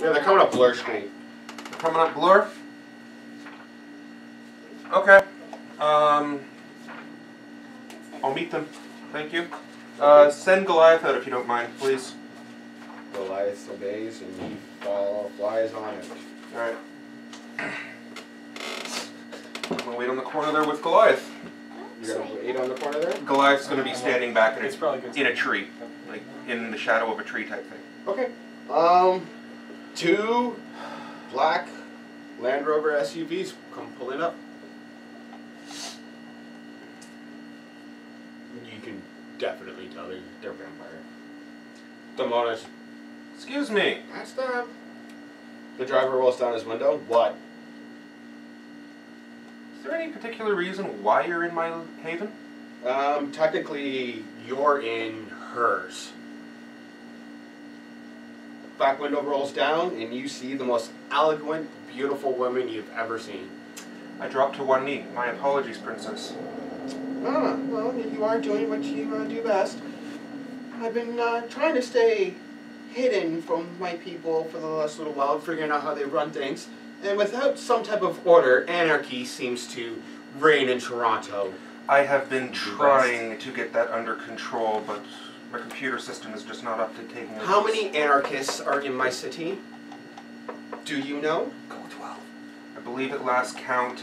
Yeah, they're coming up Blur Street. Coming up Blur? Okay. I'll meet them. Thank you. Send Goliath out if you don't mind, please. Goliath obeys and he flies on it. Alright. I'm gonna wait on the corner there with Goliath. You're gonna wait on the corner there? Goliath's gonna be standing back in, It's probably good in a tree. Like, in the shadow of a tree type thing. Okay. 2 black Land Rover SUVs come pulling up. You can definitely tell they're vampire. Demonis. Excuse me. That's them. The driver rolls down his window. What? Is there any particular reason why you're in my haven? Technically, you're in hers. Back window rolls down, and you see the most eloquent, beautiful woman you've ever seen. I dropped to one knee. My apologies, Princess. Ah, well, you are doing what you do best. I've been trying to stay hidden from my people for the last little while, figuring out how they run things. And without some type of order, anarchy seems to reign in Toronto. I have been trying to get that under control, but my computer system is just not up to taking it. How many anarchists are in my city? Do you know? Go 12. I believe at last count,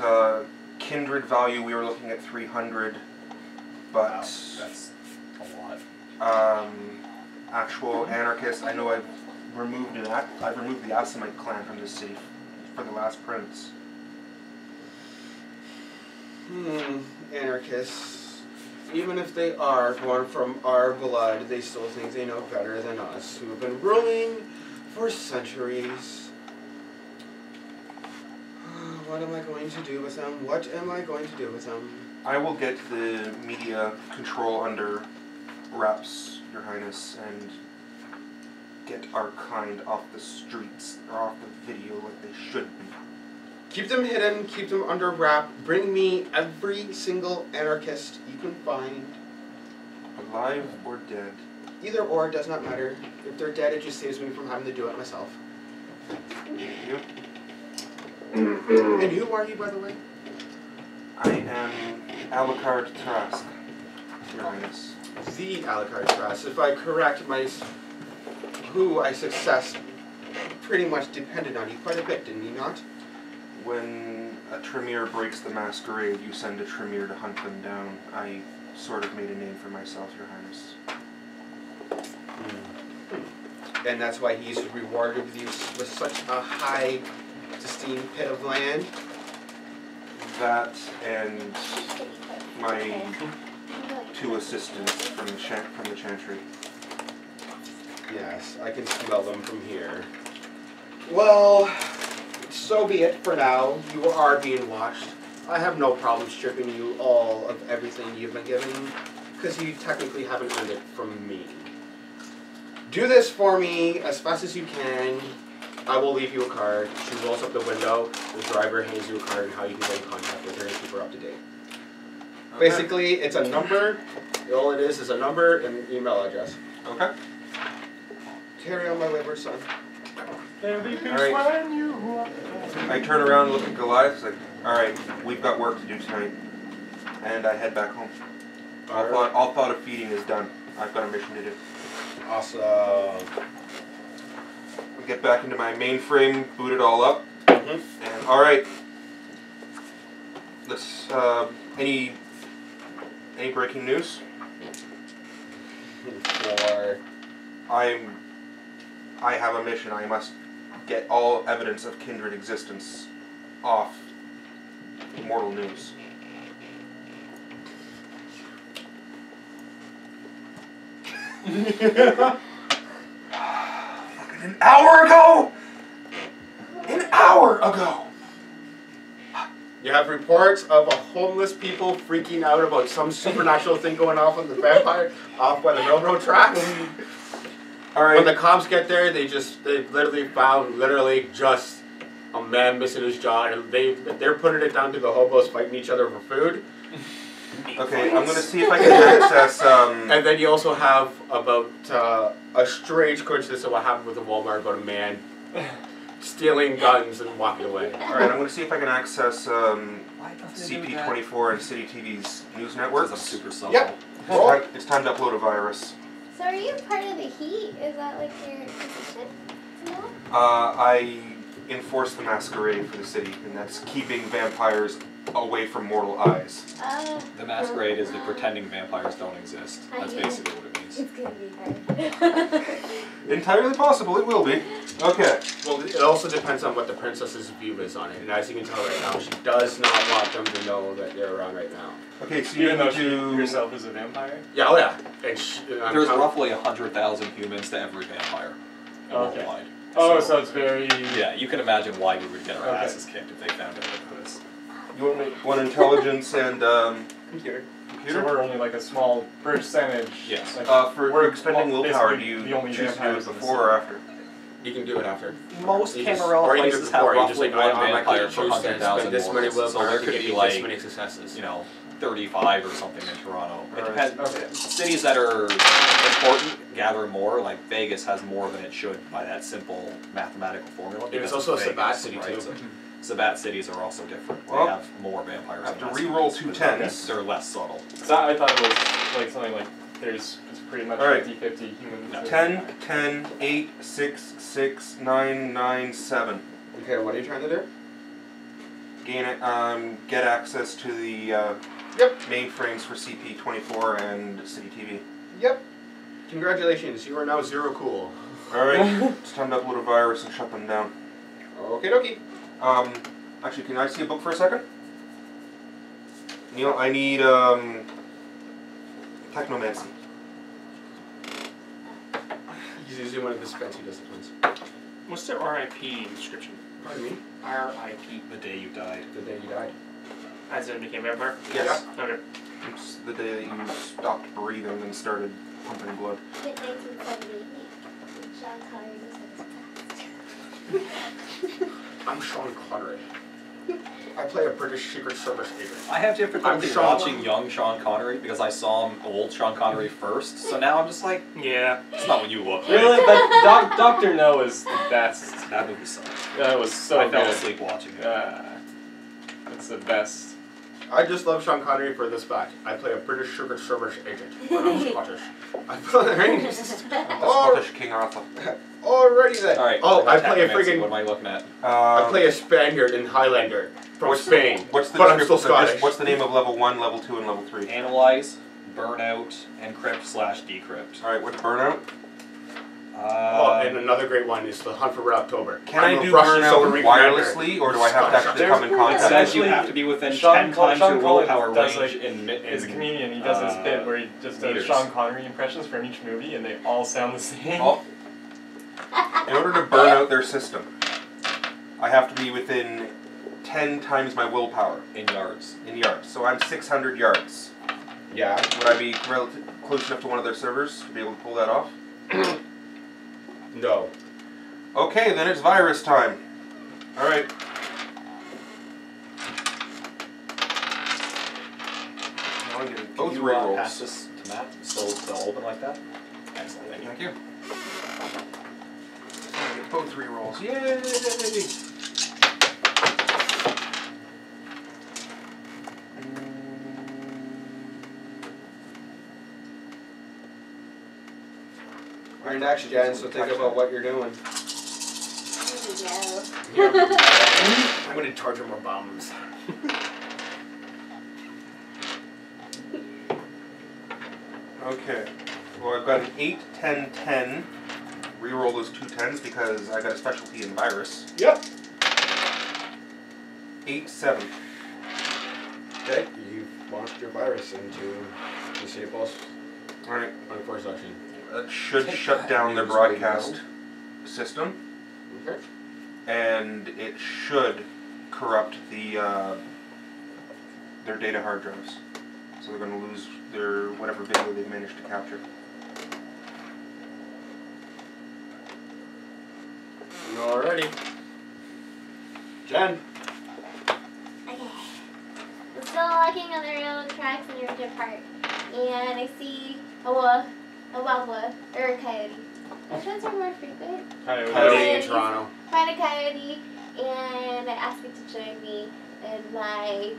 kindred value, we were looking at 300, but Wow, that's a lot. Actual anarchists, I know I've removed the Asimite clan from this city for the last prince. Anarchists. Even if they are born from our blood, they still think they know better than us, who have been ruling for centuries. What am I going to do with them? What am I going to do with them? I will get the media control under wraps, Your Highness, and get our kind off the streets, or off the video like they should be. Keep them hidden, keep them under wrap. Bring me every single anarchist you can find. Alive or dead? Either or, does not matter. If they're dead, it just saves me from having to do it myself. Thank you. And who are you, by the way? I am Alucard Trask, Your Highness. The Alucard Trask. If I correct my... who I success pretty much depended on you quite a bit, didn't you not? When a Tremere breaks the Masquerade, you send a Tremere to hunt them down. I sort of made a name for myself, Your Highness. And that's why he's rewarded you with such a high esteemed pit of land? That and my 2 assistants from the Chantry. Yes, I can smell them from here. Well, so be it for now. You are being watched. I have no problem stripping you all of everything you've been given, because you technically haven't earned it from me. Do this for me as fast as you can. I will leave you a card. She rolls up the window. The driver hands you a card and how you can get in contact with her and keep her up to date. Okay. Basically, it's a number. All it is a number and an email address. Okay. Carry on my wayward son. Alright. I turn around and look at Goliath. It's like, alright, we've got work to do tonight. And I head back home. All thought of feeding is done. I've got a mission to do. Awesome. We get back into my mainframe, boot it all up. And alright. Let's, any breaking news? I have a mission. I must get all evidence of kindred existence off Mortal News. Fucking an hour ago! An hour ago! You have reports of a homeless people freaking out about some supernatural thing going off on the vampire off by the railroad tracks. All right. When the cops get there, they literally found just a man missing his jaw, and they're putting it down to the hobos fighting each other for food. Okay, I'm gonna see if I can access. And then you also have about a strange coincidence of what happened with the Walmart about a man stealing guns and walking away. Alright, I'm going to see if I can access CP24 and City TV's news networks. I'm super subtle. Yep. It's time to upload a virus. So are you part of the Heat? Is that like your position? No? I enforce the Masquerade for the city, and that's keeping vampires away from mortal eyes. The Masquerade is the pretending vampires don't exist. That's basically what it means. It's gonna be hard. Entirely possible, it will be. Okay. Well, it also depends on what the princess's view is on it, and as you can tell right now, she does not want them to know that they're around right now. Okay, so you Even though need she to... herself is a vampire? Yeah, oh yeah. And There's roughly 100,000 humans to every vampire worldwide. Oh, so it's very... Yeah, you can imagine why we would get our asses kicked if they found out about this. You want intelligence and Computer. So we're only like a small percentage. Yes. Like, for expending willpower, do you the only choose to do it vampires in the before or after? You can do it after. Most You just- Camarilla or you can do it places have before, you roughly just, like, one I vampire choose for to 100,000 spend this many mortals. So willpower there to could get be you like, this many successes. 35 or something in Toronto. It Alright. depends. Okay. Cities that are important gather more. Like Vegas has more than it should by that simple mathematical formula. There's because also a it's Sabat Vegas, city right? too. So Sabat cities are also different. Well, they have more vampires. I have to than re-roll Masquerades. two tens. They're less subtle. So I thought it was like something like it's pretty much Alright. 50-50 human. No. 10, 10, 8, 6, 6, 9, 9, 7. Okay, what are you trying to do? Get access to the Yep. mainframes for CP24 and City TV. Yep. Congratulations, you are now 0 cool. Alright, it's time to upload a virus and shut them down. Okie dokie. Actually, can I see a book for a second? Neil, I need, Technomancy. He's usually one of the fancy disciplines. What's the RIP description? Pardon me? RIP. The day you died. The day you died. As in became vampire? Yes. Okay. It's the day that you stopped breathing and started pumping blood. 1978. Sean Connery was at his best. I'm Sean Connery. I play a British Secret Service agent. I have difficulty I'm Sean watching Connery. young Sean Connery because I saw him old Sean Connery first. So now I'm just like, Yeah. it's not what you look like. Really? But Dr. No is the best. That movie sucked. That was so I fell good. asleep watching it. It's the best. I just love Sean Connery for this fact. I play a British Secret Service agent, but I'm Scottish. I play The Scottish King Arthur. Alrighty then. Alright. Oh, I play a What friggin' am I looking at? I play a Spaniard and Highlander from Spain. What's the but I'm still description- Scottish. What's the name of level 1, level 2, and level 3? Analyze, burnout, encrypt/decrypt. Alright, what's burnout? Oh, and another great one is the Hunt for Red October. Can I'm I a do Russian burnout submarine commander. wirelessly, or do I have to actually There's- come in It contact? says you Actually, have to be within Sean 10 times your Connery willpower does, range like, in He's a comedian. He does this bit where he just does meters. Sean Connery impressions from each movie, and they all sound the same. Oh. In order to burn out their system, I have to be within 10 times my willpower in yards. in yards. So I'm 600 yards. Yeah. Would I be close enough to one of their servers to be able to pull that off? No. Okay, then it's virus time. Alright. Now I'm getting both Can you, rerolls. pass this to Matt so they'll open like that? Excellent, thank you. Thank you. I get both rerolls. Yay! You're next, Jen, so think about what you're doing. There we go. I'm gonna charge her more bombs. Okay. Well, I've got an 8, 10, 10. Reroll those 2 10s because I got a specialty in virus. Yep. 8, 7. Okay, you've launched your virus into the City Pulse Alright. 24 section. That should Take shut that down their news right broadcast system. Okay. And it should corrupt the their data hard drives. So they're going to lose their whatever video they've managed to capture. Alrighty. Jen. Okay. I'm still walking on the railroad tracks in your park, and I see a wolf or a coyote. Which ones are more frequent? Coyote in Toronto. Find a coyote, and I ask it to join me in my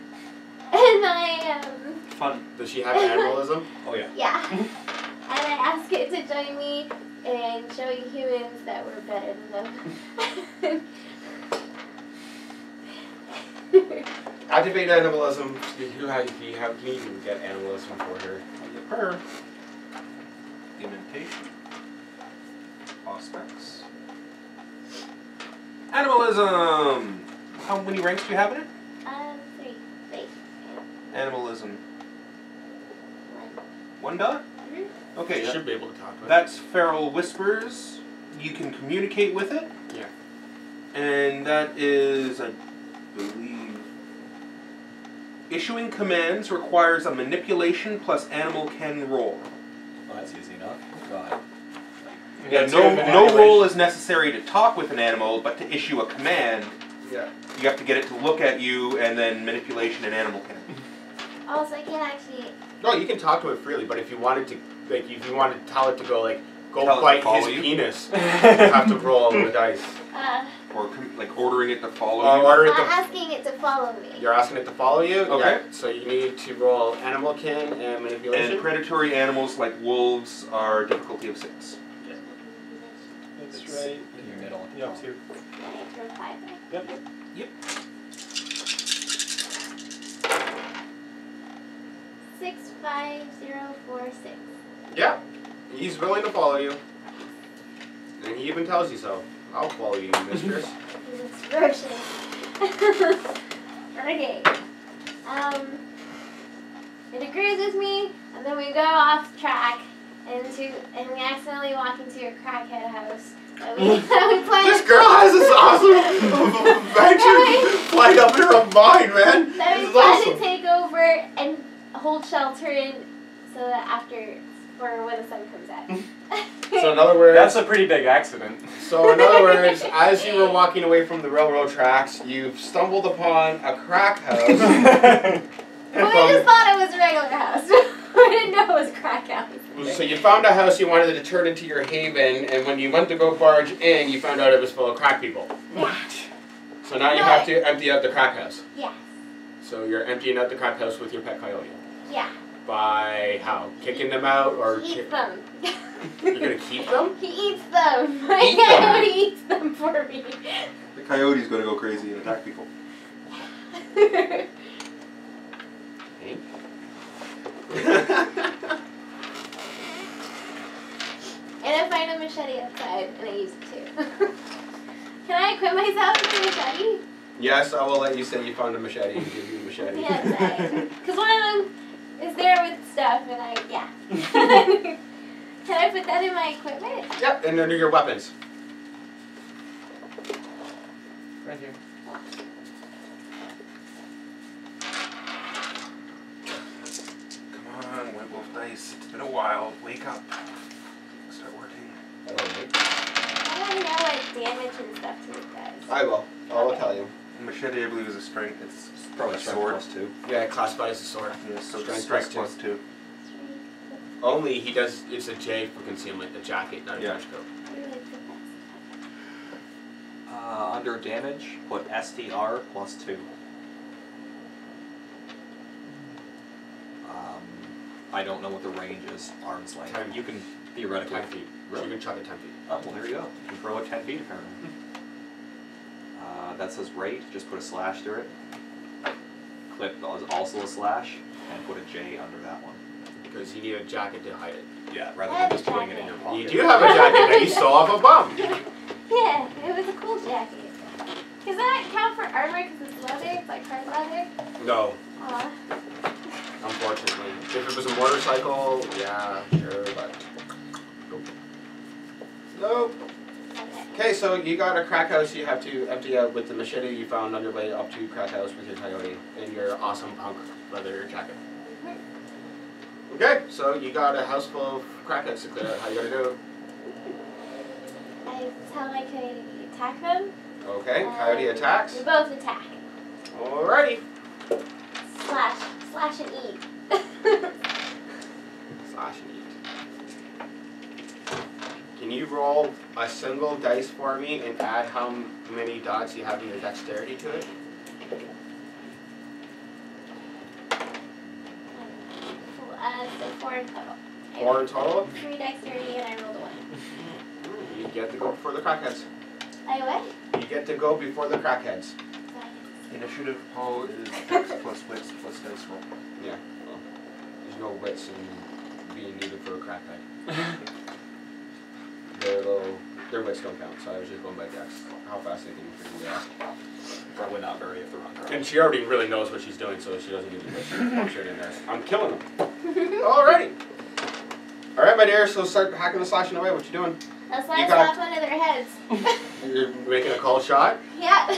Fun. Does she have animalism? Oh yeah. yeah. And I ask it to join me in showing humans that we're better than them. Activate animalism. You can even get animalism for her. Her. Imitation. Aspects. Animalism! How many ranks do you have in it? 3. Wait. Animalism. 1. 1 dot? Mm-hmm. Okay, You should be able to talk to it. that's Feral Whispers. You can communicate with it. Yeah. And that is, I believe, issuing commands requires a manipulation plus animal can roll. Well, that's easy enough. God. Yeah, no roll is necessary to talk with an animal, but to issue a command, Yeah. you have to get it to look at you, and then manipulation and animal can. Also, I can actually. No, you can talk to it freely, but if you wanted to, like, if you wanted to tell it to go, like, go Tell it to bite follow his you? penis, you have to roll the dice. Or like ordering it to follow Or you. order it to. Asking it to follow me. You're asking it to follow you? Okay. Yeah. So you need to roll animal kin and manipulation. And predatory animals like wolves are difficulty of 6. That's It's right. in your middle. You have 2. Yep. Yep. 65046. Yeah. He's willing to follow you. And he even tells you so. I'll follow you, mistress. He's ferocious. Okay. It agrees with me, and then we go off track and we accidentally walk into a crackhead house. And we plan This girl has this awesome adventure flight up in her mind, man. Then This we is plan awesome. to take over and hold shelter in so that for when the sun comes out. So in other words, That's a pretty big accident. So in other words, as you were walking away from the railroad tracks, you've stumbled upon a crack house. But we just thought it was a regular house. We didn't know it was a crack house. So you found a house you wanted to turn into your haven, and when you went to go barge in, you found out it was full of crack people. Yeah. So now you have to empty out the crack house. Yes. So you're emptying out the crack house with your pet coyote. Yeah. By how? Kicking them out or He eats them. You're gonna keep them? He eats them. My Eat them. coyote eats them for me. The coyote's going to go crazy and attack people. And I find a machete outside, and I use it too. Can I equip myself with a machete? Yes, I will let you say you found a machete and give you a machete. Yeah, outside. Because one of them is there with stuff, and yeah. Can I put that in my equipment? Yep, and under your weapons. Right here. Come on, White Wolf Dice. It's been a while. Wake up. Start working. I want to know what damage and stuff to it does. I will. I will Okay. tell you. Machete, I believe, is a strength. It's Probably a strength sword. +2. Yeah, classified as a sword. Yeah, so Strength strength plus plus 2. Only he does, it's a J for concealment, the jacket, not a Yeah. trench coat. Under damage, put STR +2. I don't know what the range is. Arm's length. 10. You can theoretically. 10 feet. Really? You can chuck it 10 feet. Oh, well, there you go. You can throw it 10 feet apparently. That says rate. Just put a slash through it. Clip is also a slash, and put a J under that one. Because you need a jacket to hide it. Yeah, rather than just putting it in your pocket. You do have a jacket that you stole off a bum. Yeah, it was a cool jacket. Does that count for armor because it's leather? It's like hard leather? No, Aw. unfortunately. If it was a motorcycle, yeah, sure, but nope. Nope. Okay, so you got a crack house you have to empty out with the machete you found on your way up to crack house with your coyote and your awesome punk leather jacket. Okay, so you got a house full of crackheads to clear out. How you gonna do it? I tell my coyote to attack them. Okay, coyote attacks. We both attack. Alrighty. Slash and eat. Slash and eat. Can Can you roll a single dice for me and add how many dots you have in your dexterity to it? So 4 in total. 4 in total? 3 dexterity and I rolled a 1. You get to go before the crackheads. I what? You get to go before the crackheads. Initiative poll is dex plus wits plus dice roll. Yeah, well, there's no wits in being needed for a crackhead. Their wits don't count, so I was just going by dex. How fast they can figure it out. Probably not very if they're on guard. And she already really knows what she's doing, so she doesn't need to punch it in there. I'm killing them. Alrighty. Alright, my dear, so start hacking and slashing away. What you doing? I'll slash off one of their heads. You're making a cold shot? Yeah.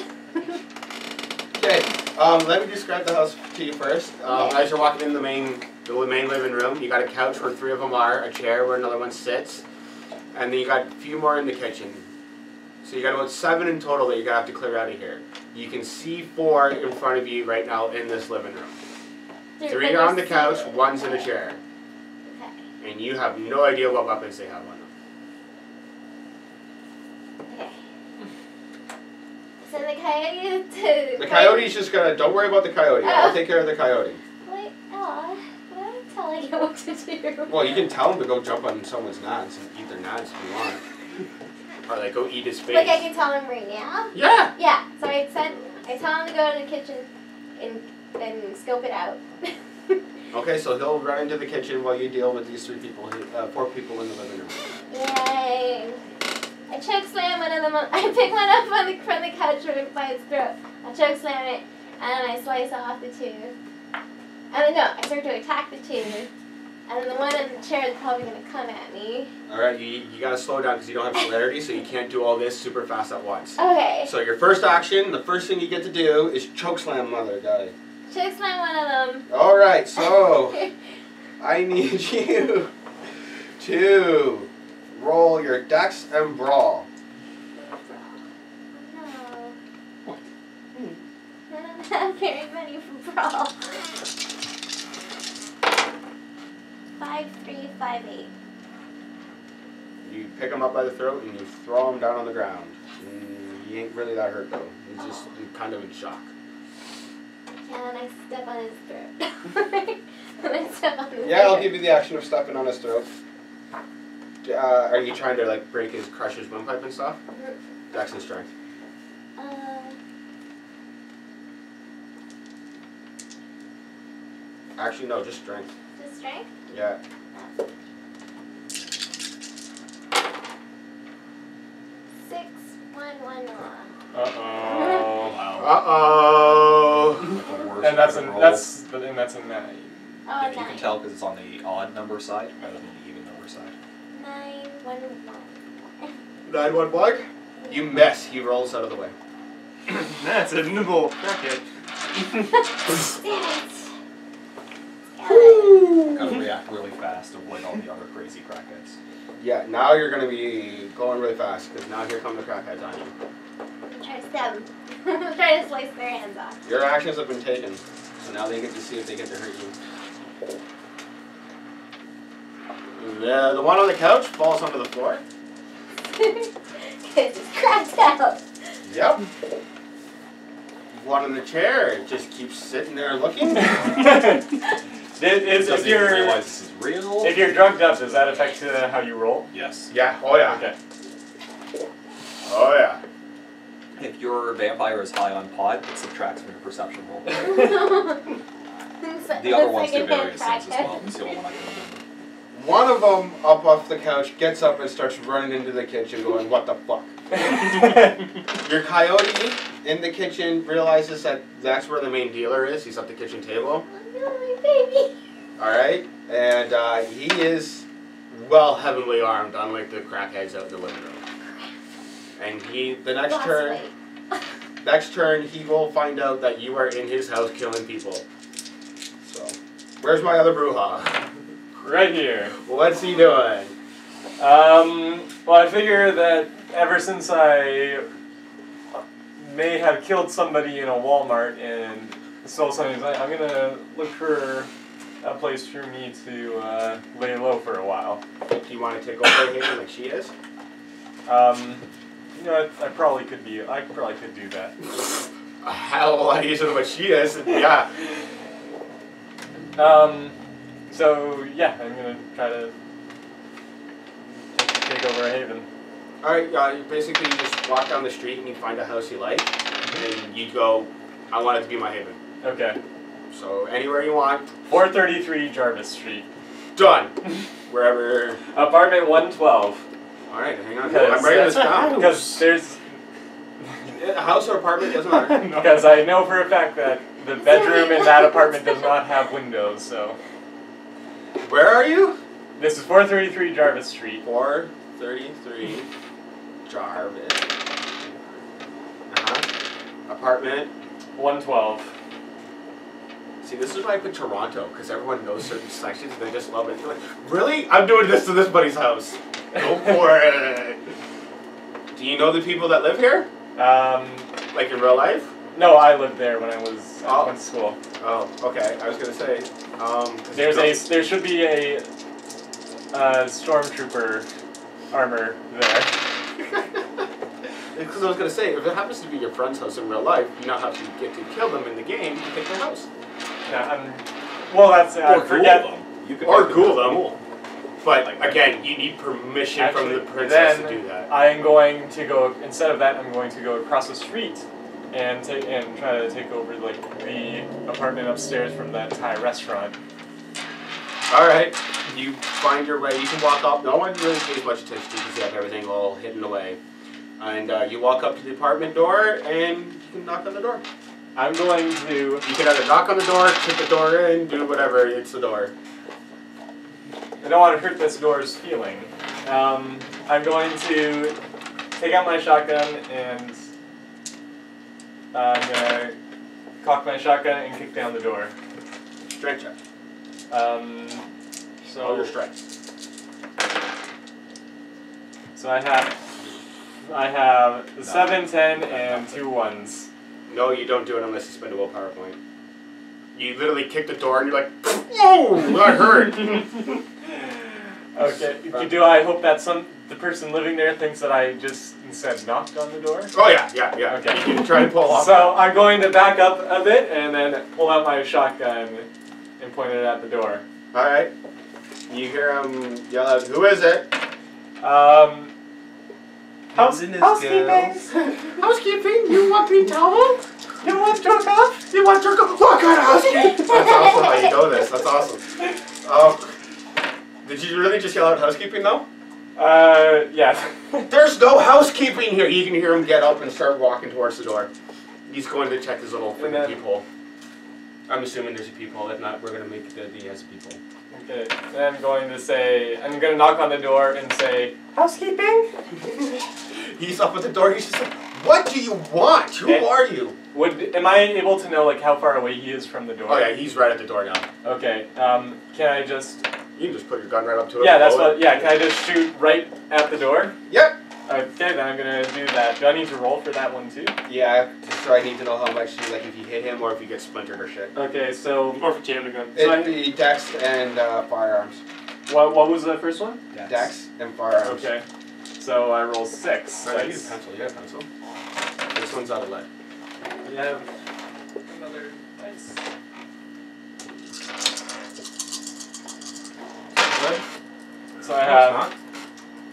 Okay, let me describe the house to you first. As you're walking in the main living room, you got a couch where 3 of them are, a chair where another one sits, and then you got a few more in the kitchen. So you got about 7 in total that you're gonna have to clear out of here. You can see 4 in front of you right now in this living room. 3 are on the couch, 1's in a chair. Okay. And you have no idea what weapons they have on them. Okay. So the coyote is The coyote's just gonna, don't worry about the coyote. I'll take care of the coyote. Wait, I'm telling you what to do. Well, you can tell him to go jump on someone's nads and eat their nads if you want. Or like go eat his face. Like I can tell him right now? Yeah! Yeah. So I tell him to go to the kitchen and scope it out. Okay, so he'll run into the kitchen while you deal with these 4 people in the living room. Yay. I choke slam one of them. I pick one up from the couch by its throat. I choke slam it and I slice off the 2. And no, I start to attack the 2. And then the one in the chair is probably going to come at me. Alright, you gotta slow down because you don't have celerity, so you can't do all this super fast at once. Okay. So your first action, the first thing you get to do is chokeslam mother guy. Choke slam one of them. Alright, so I need you to roll your dex and brawl. No. I don't have very many for brawl. 5, 3, 5, 8. You pick him up by the throat and you throw him down on the ground. He ain't really that hurt though. He's just kind of in shock. And I step on his throat. And I step on his Yeah, I'll give you the action of stepping on his throat. Are you trying to like crush his windpipe and stuff? Dex and strength. Actually, no, just strength. Just strength? Yeah. Six, 1, 1, 1. Uh-oh. Wow. Uh-oh. And that's a 9. Oh, Yeah, you 9. can tell because it's on the odd number side rather than the even number side. 9, 1, 1. 9-1-1. You miss. He rolls out of the way. That's a nimble crackhead. Damn it. Gotta react really fast to avoid all the other crazy crackheads. Yeah, now you're going to be going really fast because now here come the crackheads on you. I'm trying to stab them. I'm trying to slice their hands off. Your actions have been taken, so now they get to see if they get to hurt you. The one on the couch falls onto the floor. It just cracks out. Yep. One in the chair just keeps sitting there looking. Doesn't If even realize this is real. If you're drugged up, does that affect how you roll? Yes. Yeah, oh yeah. Okay. Oh yeah. If your vampire is high on pot, it subtracts from your perception roll. The other ones do various things as well. That's the only one I can remember. One of them up off the couch gets up and starts running into the kitchen going, what the fuck? Your coyote in the kitchen realizes that that's where the main dealer is. He's at the kitchen table. Oh, my baby. Alright, and he is well heavily armed, unlike the crackheads out in the living room. And the next turn, he will find out that you are in his house killing people. So, where's my other brouhaha? Right here. What's he doing? Well, I figure that ever since I may have killed somebody in a Walmart and stole something, I'm gonna look for a place for me to lay low for a while. Do you want to take over again like she is? You know, I probably could do that. A hell of a lot easier than what she is. Yeah. So yeah, I'm gonna try to take over a haven. Alright, you basically just walk down the street and you find a house you like, and you go, I want it to be my haven. Okay. So anywhere you want. 433 Jarvis Street. Done. Wherever. Apartment 112. Alright, hang on. I'm writing this down. Because there's... A house or apartment, doesn't matter. Because I know for a fact that the bedroom in that apartment does not have windows, so... Where are you? This is 433 Jarvis Street. 433 Jarvis. Apartment 112. See, this is why I put Toronto, because everyone knows certain sections and they just love it. They're like, really? I'm doing this to this buddy's house. Go for it. Do you know the people that live here? Like in real life? No, I lived there when I went to school. Oh, okay. I was gonna say. There should be a stormtrooper armor there. Because I was gonna say, if it happens to be your friend's house in real life, you not have to get to kill them in the game to take their house. Yeah, well, that's or forget. Cool them. You could or make cool them. them. Cool. But again, you need permission from the princess to do that. I am going to go. Instead of that, I'm going to go across the street and try to take over like the apartment upstairs from that Thai restaurant. All right, you find your way. You can walk up. No one really pays much attention to you because you have everything all hidden away. And you walk up to the apartment door, and you can knock on the door. I'm going to... You can either knock on the door, kick the door in, do whatever, it's the door. I don't want to hurt this door's feeling. I'm going to take out my shotgun, and I'm going to cock my shotgun and kick down the door. Strength check. So... All your strengths. So I have 7, 10, and 2 1s. No, you don't do it unless you spend a willpower point. You literally kick the door and you're like, whoa, that hurt. Okay. Do I hope that the person living there thinks that I just instead knocked on the door? Oh yeah. Okay. You can try and pull off. So I'm going to back up a bit and then pull out my shotgun and point it at the door. All right. You hear him yell out, "Who is it?" Housekeeping. Housekeeping? You want me to tell them? You want jerk off? You want jerk off? What kind of housekeeping? That's awesome how you know this. That's awesome. Did you really just yell out housekeeping though? Yeah. There's no housekeeping here. You can hear him get up and start walking towards the door. He's going to check his little freaking peephole. I'm assuming there's a peephole. If not, we're going to make the as a peephole. Okay. Then I'm going to knock on the door and say, housekeeping? He's up at the door. He's just like, what do you want? Who are you? Am I able to know like how far away he is from the door? Oh yeah, he's right at the door now. Okay. Can I just... You can just put your gun right up to it. Yeah, that's what... Yeah, can I just shoot right at the door? Yep. Okay, then I'm going to do that. Do I need to roll for that one too? Yeah, so I need to know how much, like if you hit him or if you get splintered or shit. Okay, so... Or for jamming a gun. It'd be dex and firearms. What was the first one? Dex and firearms. Okay. So I roll 6. I need a pencil. You have a pencil. This one's out of lead. You have another dice. Good? So I have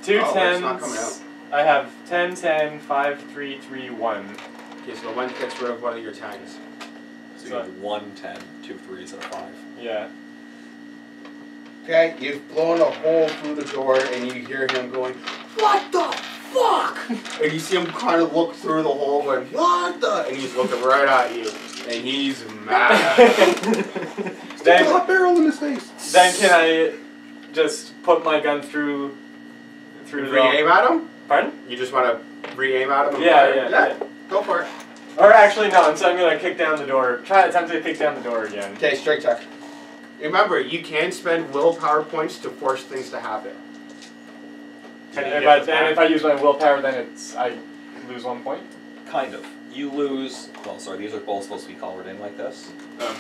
2 Oh, 10s. it's not coming out. I have 10, 10, 5, 3, 3, 1. Okay, so one gets rid of one of your 10s. So you have 1, 10, 2 3s, and a 5. Yeah. Okay, you've blown a hole through the door and you hear him going, what the fuck? And you see him kind of look through the hole going, what the? And he's looking right at you. And he's mad. Stick a hot barrel in his face. Then can I just put my gun through the... Re-aim at him? Pardon? You just want to re-aim at him? And Yeah. fire? Go for it. Or actually, no, so I'm going to kick down the door. Attempt to kick down the door again. Okay, straight check. Remember, you can spend willpower points to force things to happen. And if I use my willpower, then I lose 1 point? Kind of. You lose... Well, sorry, these are both supposed to be colored in like this. Oh.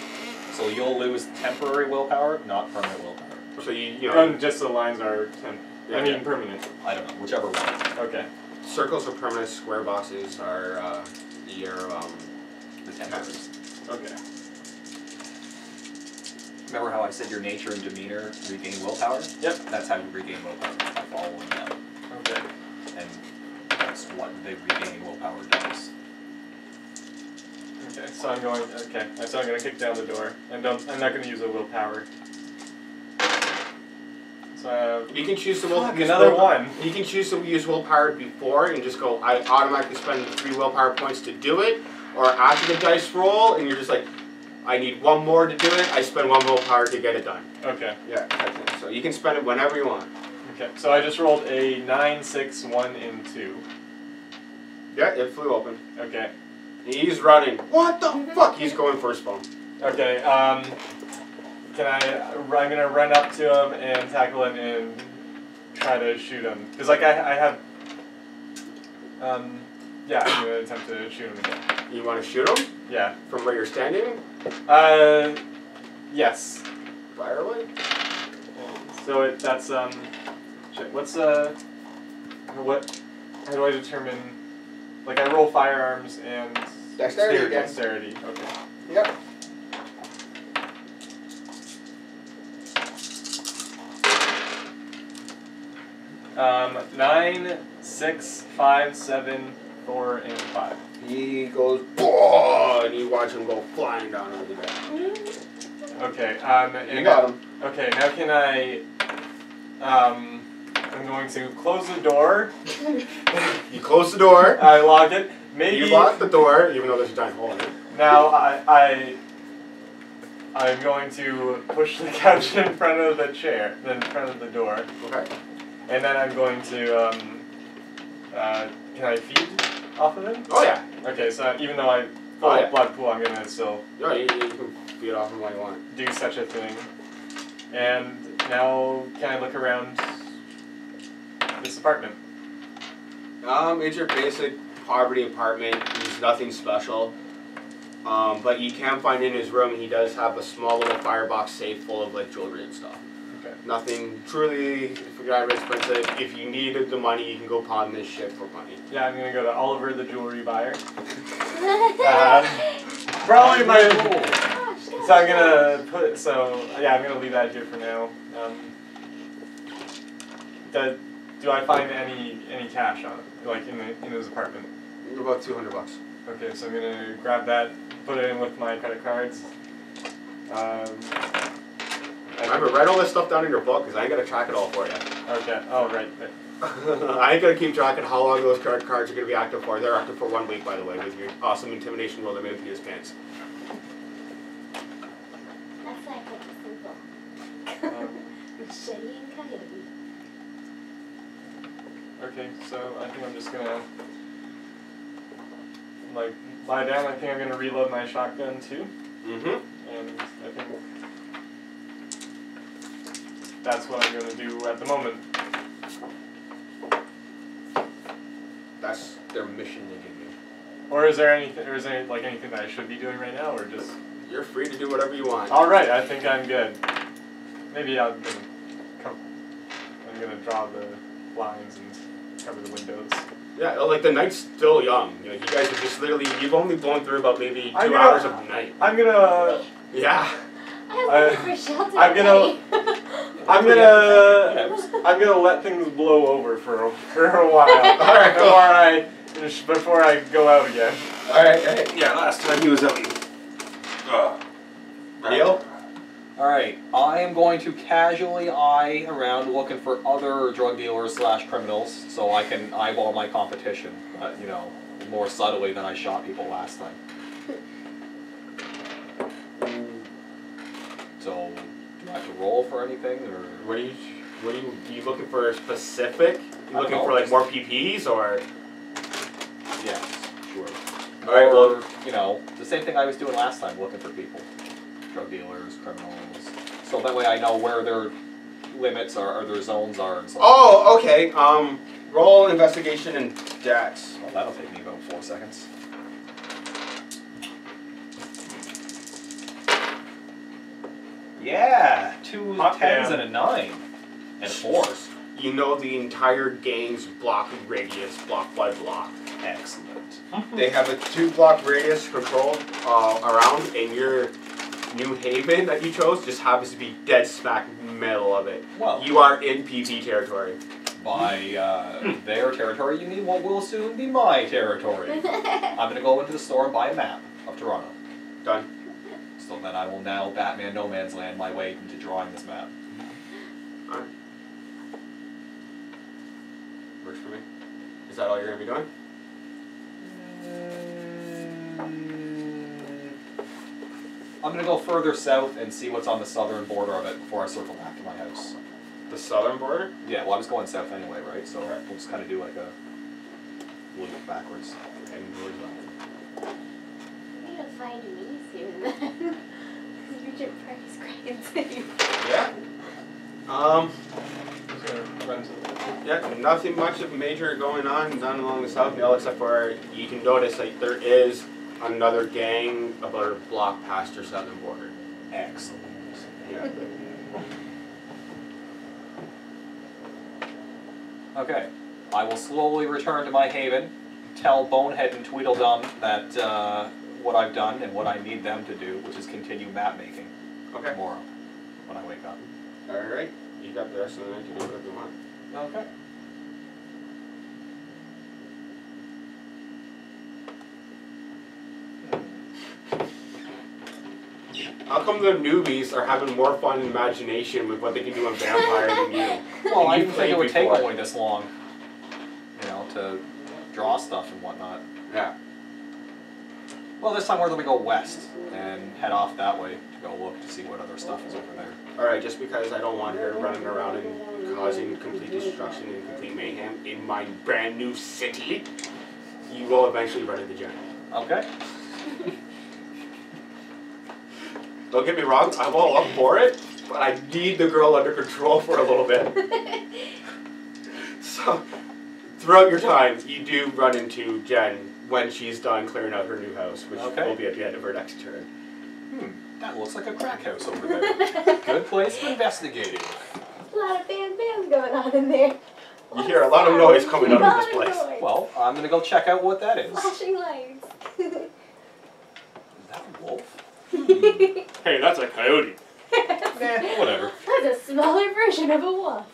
So you'll lose temporary willpower, not permanent willpower. So you know... And just the lines are... I mean permanent. I don't know, whichever one. Okay. circles or permanent square boxes are your The tempers. Okay. Remember how I said your nature and demeanor regain willpower? Yep. That's how you regain willpower, by following them. Okay. And that's what the regaining willpower does. Okay, so I'm going. Okay, so I'm going to kick down the door, and I'm not going to use a willpower. So you can choose to fuck, another one. You can choose to use willpower before and just go. I automatically spend 3 willpower points to do it, or after the dice roll, and you're just like, I need 1 more to do it. I spend 1 willpower to get it done. Okay. Yeah, that's it. So you can spend it whenever you want. Okay, so I just rolled a 9, 6, 1, and 2. Yeah, it flew open. Okay. He's running. What the fuck? He's going for a spawn. Okay, can I'm gonna run up to him and tackle him and try to shoot him. Because, like, I have, yeah, I'm gonna attempt to shoot him again. You want to shoot him? Yeah. From where you're standing? Yes. Fire away. So that's, shit, what's, what, how do I determine, like, I roll firearms and... Dexterity again. Dexterity, okay. Yep. Um, 9, 6, 5, 7, 4, and 5. He goes, "Boah!" and you watch him go flying down over the ground. Okay, and You got him. Okay, now can I, I'm going to close the door. You close the door. I lock it. Maybe... You lock the door, even though there's a giant hole in it. Now, I'm going to push the couch in front of the chair, in front of the door. Okay. And then I'm going to, can I feed off of him? Oh, yeah. Okay, so even though I fill up blood pool, I'm going to still No, you can feed off him while you want. do such a thing. And now, can I look around this apartment? It's your basic poverty apartment. There's nothing special. But you can find in his room, he does have a small little firebox safe full of, like, jewelry and stuff. Okay. Nothing truly expensive. If you needed the money, you can go pawn this shit for money. Yeah, I'm going to go to Oliver the jewelry buyer. Probably my... So I'm going to put... So, yeah, I'm going to leave that here for now. Do I find any cash on it, like in his apartment? About $200. Okay, so I'm going to grab that, put it in with my credit cards. Remember, write all this stuff down in your book, because I ain't going to track it all for you. Okay, oh, right. I ain't going to keep track of how long those credit cards are going to be active for. They're active for 1 week, by the way, with your awesome intimidation roll that made his pants. That's like simple. Shady and coyote. Okay, so I think I'm just going to, like, lie down. I think I'm going to reload my shotgun, too. Mm-hmm. And I think that's what I'm going to do at the moment. That's their mission they give you. Or is there anything, anything that I should be doing right now, or just... You're free to do whatever you want. Alright, I think I'm good. Maybe I'm gonna draw the blinds and cover the windows. Yeah, like the night's still young. You know, you guys are just literally, you've only blown through about maybe 2 gonna, hours of night. I'm gonna... Yeah. I'm looking for shelter. I'm gonna let things blow over for a while. Alright, before I go out again. Alright. Yeah, last time he was out. Neil? Alright, I am going to casually eye around looking for other drug dealers / criminals so I can eyeball my competition, you know, more subtly than I shot people last time. So, do I have to roll for anything, or...? What are you looking for specific? You looking know, for like just- more PPs or? Yes, sure. Alright, Or, well, you know, the same thing I was doing last time, looking for people. Drug dealers, criminals. So that way I know where their limits are, or their zones are and so on. oh, okay. Roll investigation and dex. Well, that'll take me about 4 seconds. Yeah! 2 Hot 10s damn. and a 9. And 4. you know the entire gang's block radius, block by block. Excellent. They have a 2-block radius control around, and your New Haven that you chose just happens to be dead smack middle of it. Well, you are in PP territory. By their territory, you mean what will soon be my territory. I'm going to go into the store and buy a map of Toronto. Done. So then I will now Batman No Man's Land my way into drawing this map. Alright. Works for me. Is that all you're going to be doing? I'm going to go further south and see what's on the southern border of it before I circle back to my house. The southern border? Yeah, well I was going south anyway, right? So we'll just kind of do like a loop backwards. Heading towards that. You're gonna find me soon then. Richard Price crazy. Yeah. Just gonna run to the... Yeah, nothing much of major going on down along the South Hill, except for you can notice like there is another gang about a block past your southern border. Excellent. Yeah. Okay, I will slowly return to my haven, tell Bonehead and Tweedledum that what I've done and what I need them to do, which is continue map making Okay. tomorrow when I wake up. Alright. You got the rest of the night to do whatever you want. Okay. How come the newbies are having more fun and imagination with what they can do on vampire than you? Well, I You didn't think it would played take before. only this long, you know, to draw stuff and whatnot. Yeah. Well, this time we're going to go west and head off that way to go look to see what other stuff is over there. Alright, just because I don't want her running around and causing complete destruction and complete mayhem in my brand new city, you will eventually run into Jen. Okay. Don't get me wrong, I'm all up for it, but I need the girl under control for a little bit. So, throughout your time, you do run into Jen when she's done clearing out her new house, which Okay. will be at the end of her next turn. That looks like a crack house over there. Good place for investigating. A lot of bands going on in there. You hear a lot of noise coming out of this place. Noise. Well, I'm going to go check out what that is. Flashing lights. Is that a wolf? Hey, that's a coyote. Nah, whatever. That's a smaller version of a wolf.